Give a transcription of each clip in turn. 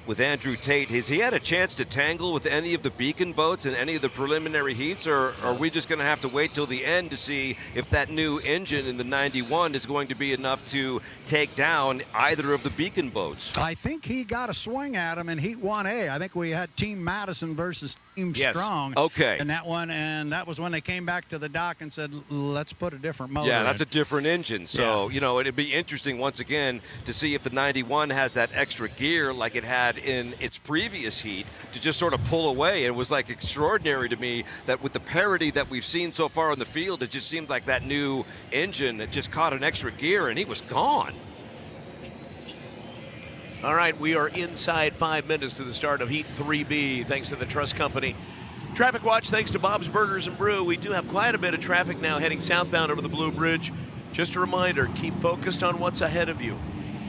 with Andrew Tate. Has he had a chance to tangle with any of the Beacon boats in any of the preliminary heats, or are we just going to have to wait till the end to see if that new engine in the 91 is going to be enough to take down either of the Beacon boats? I think he got a swing at him in Heat 1A. I think we had Team Madison versus Team Strong. Okay. In that one, and that was when they came back to the dock and said, let's put a different motor Yeah, that's in. a different engine. So, you know, it'd be interesting once again to see if the 91 has that extra gear like it had in its previous heat to just sort of pull away. It was like extraordinary to me that with the parity that we've seen so far in the field, it just seemed like that new engine that just caught an extra gear and he was gone. All right, we are inside 5 minutes to the start of Heat 3B, thanks to the Trust Company. Traffic watch, thanks to Bob's Burgers and Brew. We do have quite a bit of traffic now heading southbound over the Blue Bridge. Just a reminder, keep focused on what's ahead of you.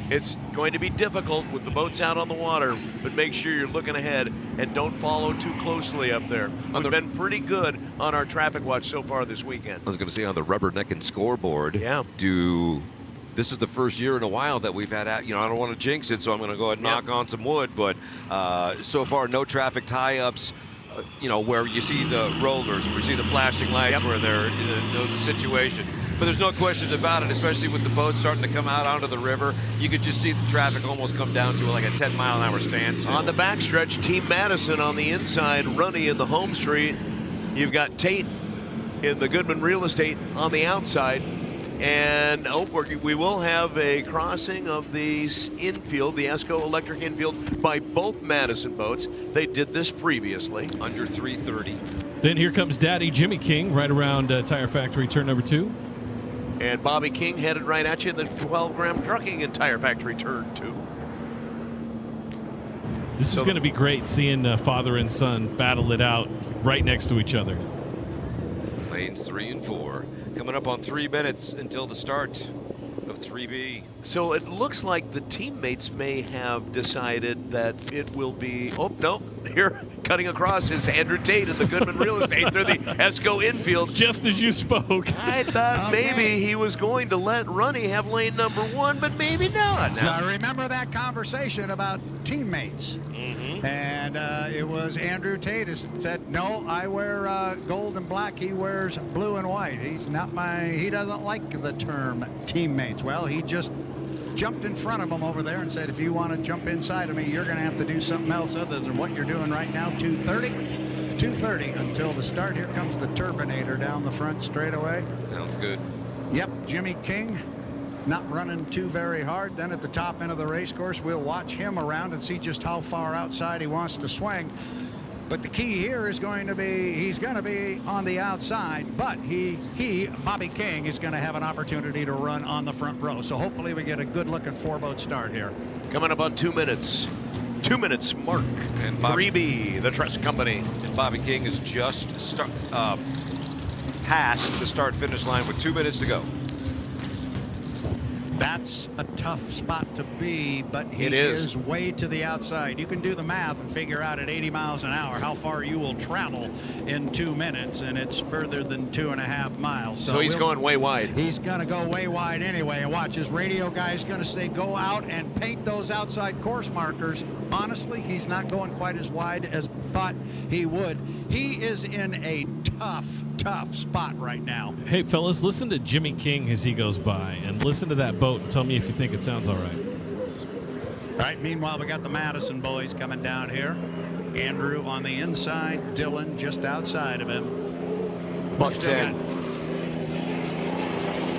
It's going to be difficult with the boats out on the water, but make sure you're looking ahead and don't follow too closely up there. We've been pretty good on our traffic watch so far this weekend. I was going to say on the rubbernecking scoreboard, this is the first year in a while that we've had, I don't want to jinx it, so I'm going to go ahead and knock on some wood, but so far no traffic tie-ups, where you see the rollers, where you see the flashing lights, where there's a situation. But there's no questions about it, especially with the boats starting to come out onto the river. You could just see the traffic almost come down to like a 10-mile-an-hour standstill. On the backstretch, Team Madison on the inside, Runny in the home street. You've got Tate in the Goodman Real Estate on the outside. And we will have a crossing of the infield, the ESCO electric infield, by both Madison boats. They did this previously. Under 330. Then here comes Daddy Jimmy King right around Tire Factory turn number 2. And Bobby King headed right at you in the 12-gram trucking and Tire Factory turn 2. This is going to be great seeing father and son battle it out right next to each other. Lanes 3 and 4. Coming up on 3 minutes until the start of 3B. So it looks like the teammates may have decided that it will be, here cutting across is Andrew Tate in the Goodman Real Estate through the ESCO infield. Just as you spoke. I thought maybe he was going to let Runny have lane number 1, but maybe not. Now remember that conversation about teammates. And it was Andrew Tate who said, no, I wear gold and black. He wears blue and white. He doesn't like the term teammates. Well, he just jumped in front of him over there and said, if you want to jump inside of me, you're going to have to do something else other than what you're doing right now. 230 until the start. Here comes the Turbinator down the front straightaway. Sounds good. Yep, Jimmy King not running too very hard. Then at the top end of the race course, we'll watch him around and see just how far outside he wants to swing. But the key here is going to be, he's going to be on the outside, but Bobby King, is going to have an opportunity to run on the front row. So hopefully we get a good-looking 4-boat start here. Coming up on 2 minutes. 2 minutes mark. And 3B, the Trust Company. And Bobby King is just past the start-finish line with 2 minutes to go. That's a tough spot to be, but he is way to the outside. You can do the math and figure out at 80 miles an hour how far you will travel in 2 minutes, and it's further than 2.5 miles. So he's going way wide. He's going to go way wide anyway. And watch, his radio guy is going to say, go out and paint those outside course markers. Honestly, he's not going quite as wide as thought he would. He is in a tough spot right now. Hey, fellas, listen to Jimmy King as he goes by, and listen to that boat and tell me if you think it sounds all right. All right, meanwhile, we got the Madison boys coming down here. Andrew on the inside, Dylan just outside of him. Buck 10.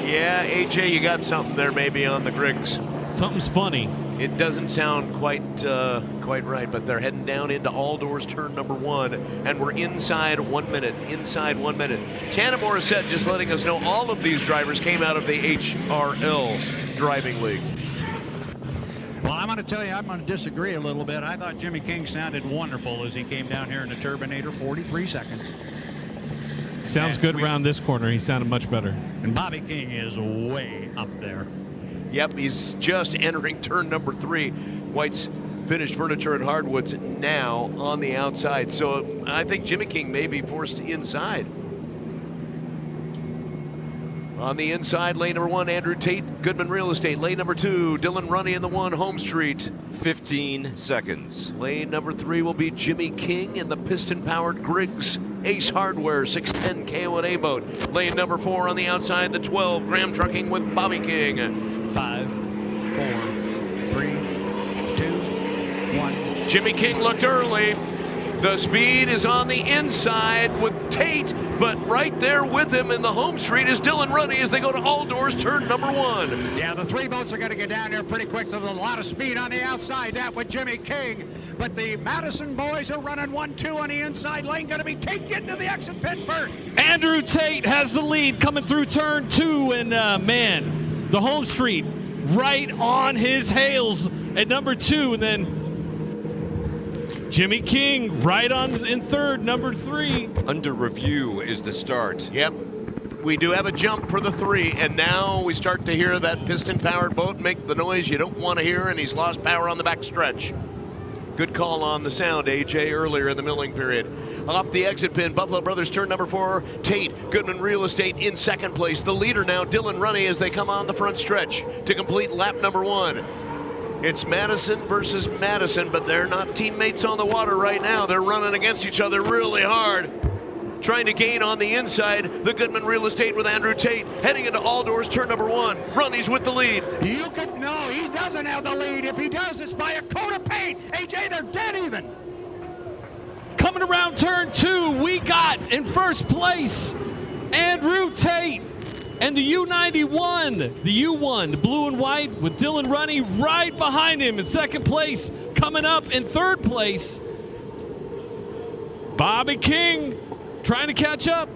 Yeah, AJ, you got something there maybe on the Griggs. Something's funny. It doesn't sound quite right, but they're heading down into all doors turn number 1, and we're inside 1 minute. Inside 1 minute. Tana Morissette just letting us know all of these drivers came out of the HRL driving league. Well, I'm going to tell you, I'm going to disagree a little bit. I thought Jimmy King sounded wonderful as he came down here in the Turbinator, 43 seconds. Sounds good around this corner. He sounded much better. And Bobby King is way up there. Yep, he's just entering turn number 3. White's Finished Furniture and Hardwoods now on the outside. So I think Jimmy King may be forced inside. On the inside, lane number 1, Andrew Tate, Goodman Real Estate. Lane number 2, Dylan Runny in the 1, Home Street. 15 seconds. Lane number 3 will be Jimmy King in the piston-powered Griggs Ace Hardware 610 KO&A boat. Lane number 4 on the outside, the 12, Graham Trucking with Bobby King. 5, 4, 3, 2, 1. Jimmy King looked early. The speed is on the inside with Tate, but right there with him in the home street is Dylan Runny as they go to all doors, turn number 1. Yeah, the 3 boats are going to get down here pretty quick. There's a lot of speed on the outside, that with Jimmy King. But the Madison boys are running 1-2 on the inside lane. Going to be Tate getting to the exit pit first. Andrew Tate has the lead coming through turn 2, and man, the home street right on his heels at number 2, and then Jimmy King right on in third, number 3. Under review is the start. Yep. We do have a jump for the 3, and now we start to hear that piston-powered boat make the noise you don't want to hear, and he's lost power on the back stretch. Good call on the sound, AJ, earlier in the milling period. Off the exit pin, Buffalo Brothers turn number 4, Tate, Goodman Real Estate in second place. The leader now, Dylan Runny, as they come on the front stretch to complete lap number 1. It's Madison versus Madison, but they're not teammates on the water right now. They're running against each other really hard. Trying to gain on the inside, the Goodman Real Estate with Andrew Tate. Heading into all doors, turn number 1. Runny's with the lead. You could, no, he doesn't have the lead. If he does, it's by a coat of paint. AJ, they're dead even. Coming around turn 2, we got in first place Andrew Tate and the U91, the U1, the blue and white with Dylan Runny right behind him in second place. Coming up in third place, Bobby King trying to catch up.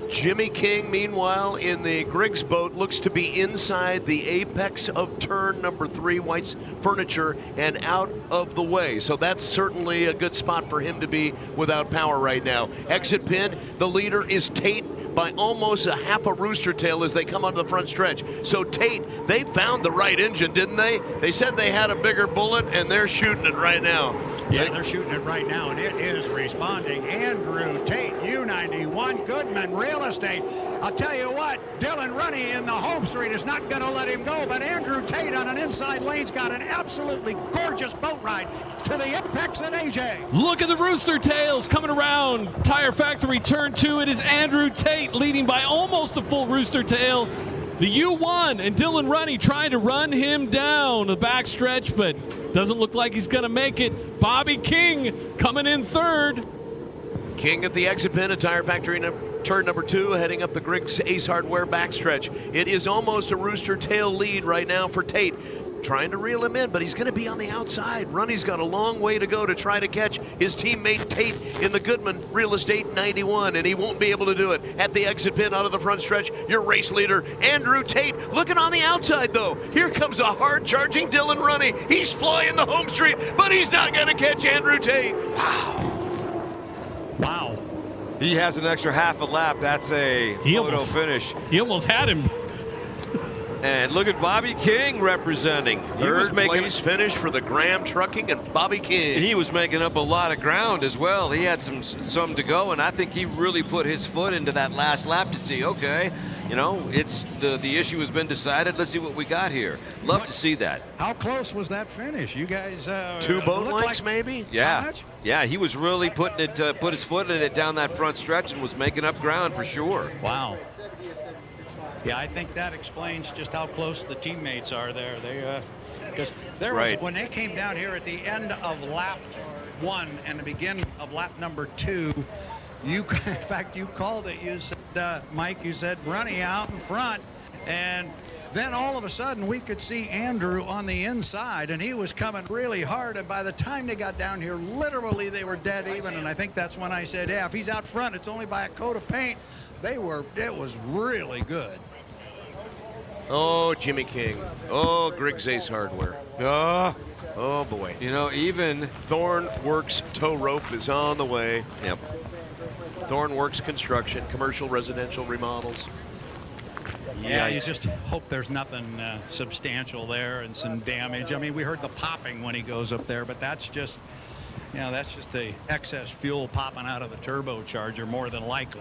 Jimmy King, meanwhile, in the Griggs boat, looks to be inside the apex of turn number 3, White's Furniture, and out of the way. So that's certainly a good spot for him to be without power right now. Exit pin, the leader is Tate by almost a half a rooster tail as they come onto the front stretch. So Tate, they found the right engine, didn't they? They said they had a bigger bullet, and they're shooting it right now. Yeah, they're shooting it right now, and it is responding. Andrew Tate, U91, Goodman Real Estate. I'll tell you what, Dylan Runny in the home street is not going to let him go, but Andrew Tate on an inside lane's got an absolutely gorgeous boat ride to the apex at AJ. Look at the rooster tails coming around Tire Factory turn 2. It is Andrew Tate leading by almost a full rooster tail. The U1 and Dylan Runny trying to run him down the backstretch, but doesn't look like he's going to make it. Bobby King coming in third. King at the exit pin at Tire Factory turn number 2, heading up the Griggs Ace Hardware backstretch. It is almost a rooster tail lead right now for Tate. Trying to reel him in, but he's going to be on the outside. Runny's got a long way to go to try to catch his teammate Tate in the Goodman Real Estate 91, and he won't be able to do it. At the exit pin out of the front stretch, your race leader, Andrew Tate, looking on the outside, though. Here comes a hard-charging Dylan Runny. He's flying the home street, but he's not going to catch Andrew Tate. Wow. He has an extra half a lap. That's a photo finish. He almost had him. And look at Bobby King representing. Third place finish for the Graham Trucking and Bobby King. He was making up a lot of ground as well. He had some to go, and I think he really put his foot into that last lap to see, okay, you know, it's the issue has been decided. Let's see what we got here. Love to see that. How close was that finish? You guys 2 boat lengths, maybe? Yeah. Yeah, he was really putting it, put his foot in it down that front stretch and was making up ground for sure. Wow. Yeah, I think that explains just how close the teammates are there. They, because there was, when they came down here at the end of lap 1 and the beginning of lap number 2, you, in fact, you called it. You said, Mike, you said Runny out in front, and then all of a sudden we could see Andrew on the inside, and he was coming really hard, and by the time they got down here, literally they were dead even, and I think that's when I said, yeah, if he's out front, it's only by a coat of paint. It was really good. Oh, Jimmy King. Oh, Griggs Ace Hardware. Oh, boy. You know, even Thornworks Tow Rope is on the way. Yep. Thornworks Construction, commercial, residential remodels. Yeah, you just hope there's nothing substantial there and some damage. I mean, we heard the popping when he goes up there, but that's just, you know, that's just the excess fuel popping out of the turbocharger more than likely.